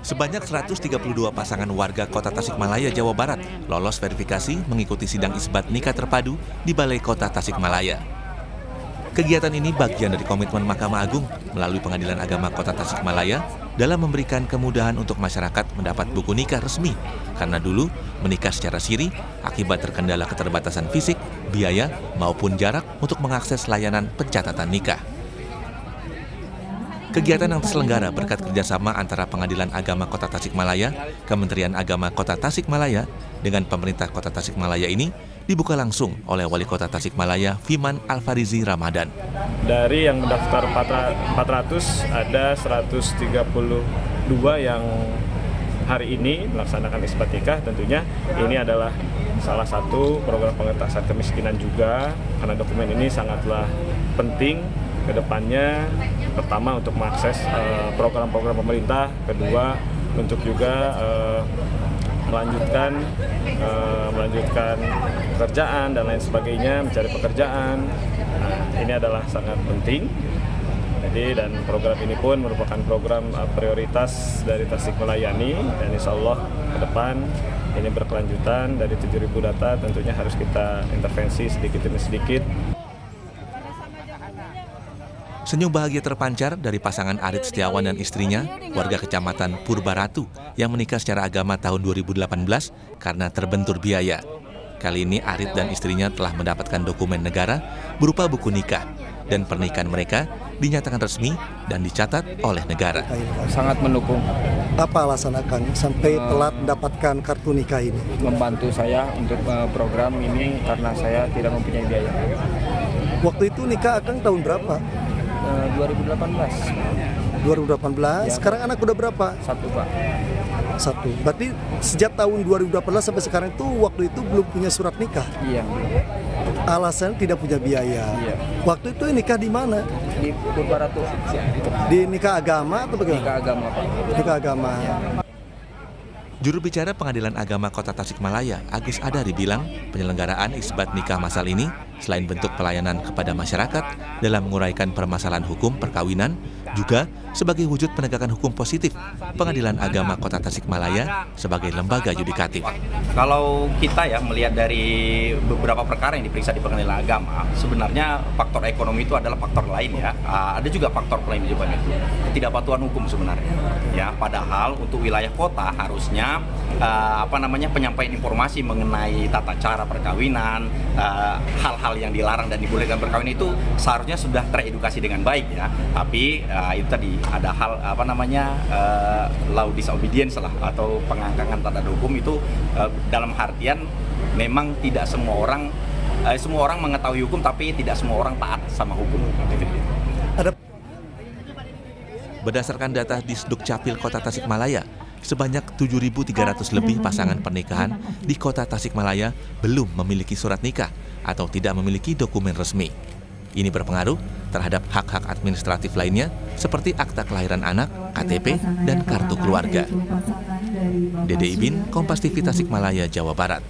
Sebanyak 132 pasangan warga Kota Tasikmalaya, Jawa Barat lolos verifikasi mengikuti sidang isbat nikah terpadu di Balai Kota Tasikmalaya. Kegiatan ini bagian dari komitmen Mahkamah Agung melalui Pengadilan Agama Kota Tasikmalaya dalam memberikan kemudahan untuk masyarakat mendapat buku nikah resmi, karena dulu menikah secara siri akibat terkendala keterbatasan fisik, biaya, maupun jarak untuk mengakses layanan pencatatan nikah. Kegiatan yang terselenggara berkat kerjasama antara Pengadilan Agama Kota Tasikmalaya, Kementerian Agama Kota Tasikmalaya, dengan pemerintah Kota Tasikmalaya ini dibuka langsung oleh Wali Kota Tasikmalaya, Fiman Alfarizi Ramadan. Dari yang mendaftar 400, ada 132 yang hari ini melaksanakan isbat nikah. Tentunya ini adalah salah satu program pengentasan kemiskinan juga, karena dokumen ini sangatlah penting ke depannya. Pertama, untuk mengakses program-program pemerintah. Kedua, untuk juga melanjutkan pekerjaan dan lain sebagainya, mencari pekerjaan. Nah, ini adalah sangat penting. Jadi, dan program ini pun merupakan program prioritas dari Tasikmalayani, dan insya Allah ke depan ini berkelanjutan. Dari 7.000 data tentunya harus kita intervensi sedikit demi sedikit. Senyum bahagia terpancar dari pasangan Arit Setiawan dan istrinya, warga Kecamatan Purbaratu, yang menikah secara agama tahun 2018 karena terbentur biaya. Kali ini Arit dan istrinya telah mendapatkan dokumen negara berupa buku nikah, dan pernikahan mereka dinyatakan resmi dan dicatat oleh negara. Sangat mendukung. Apa alasan Akang sampai telat mendapatkan kartu nikah ini? Membantu saya untuk program ini karena saya tidak mempunyai biaya. Waktu itu nikah Akang tahun berapa? 2018. 2018. Ya. Sekarang anak udah berapa? 1, Pak. 1. Berarti sejak tahun 2018 sampai sekarang itu waktu itu belum punya surat nikah? Iya. Alasan tidak punya biaya? Iya. Waktu itu nikah di mana? Di Purbaratu. Di nikah agama atau bagaimana? Nikah agama, Pak. Nikah agama. Ya. Juru bicara Pengadilan Agama Kota Tasikmalaya, Agis Adari, bilang penyelenggaraan isbat nikah massal ini selain bentuk pelayanan kepada masyarakat dalam menguraikan permasalahan hukum perkawinan, juga sebagai wujud penegakan hukum positif Pengadilan Agama Kota Tasikmalaya sebagai lembaga yudikatif. Kalau kita ya melihat dari beberapa perkara yang diperiksa di Pengadilan Agama, sebenarnya faktor ekonomi itu adalah faktor lain ya. Ada juga faktor lain juga itu ketidakpatuhan hukum sebenarnya. Ya, padahal untuk wilayah kota harusnya penyampaian informasi mengenai tata cara perkawinan, hal-hal yang dilarang dan dibolehkan perkawinan itu seharusnya sudah teredukasi dengan baik ya. Tapi itu tadi ada hal law disobedience lah, atau pengangkangan terhadap hukum itu dalam artian memang tidak semua orang mengetahui hukum, tapi tidak semua orang taat sama hukum. Berdasarkan data di Sdukcapil Kota Tasikmalaya, sebanyak 7.300 lebih pasangan pernikahan di Kota Tasikmalaya belum memiliki surat nikah atau tidak memiliki dokumen resmi. Ini berpengaruh terhadap hak-hak administratif lainnya seperti akta kelahiran anak, KTP, dan kartu keluarga. Dede Ibin, Kompas TV Tasikmalaya, Jawa Barat.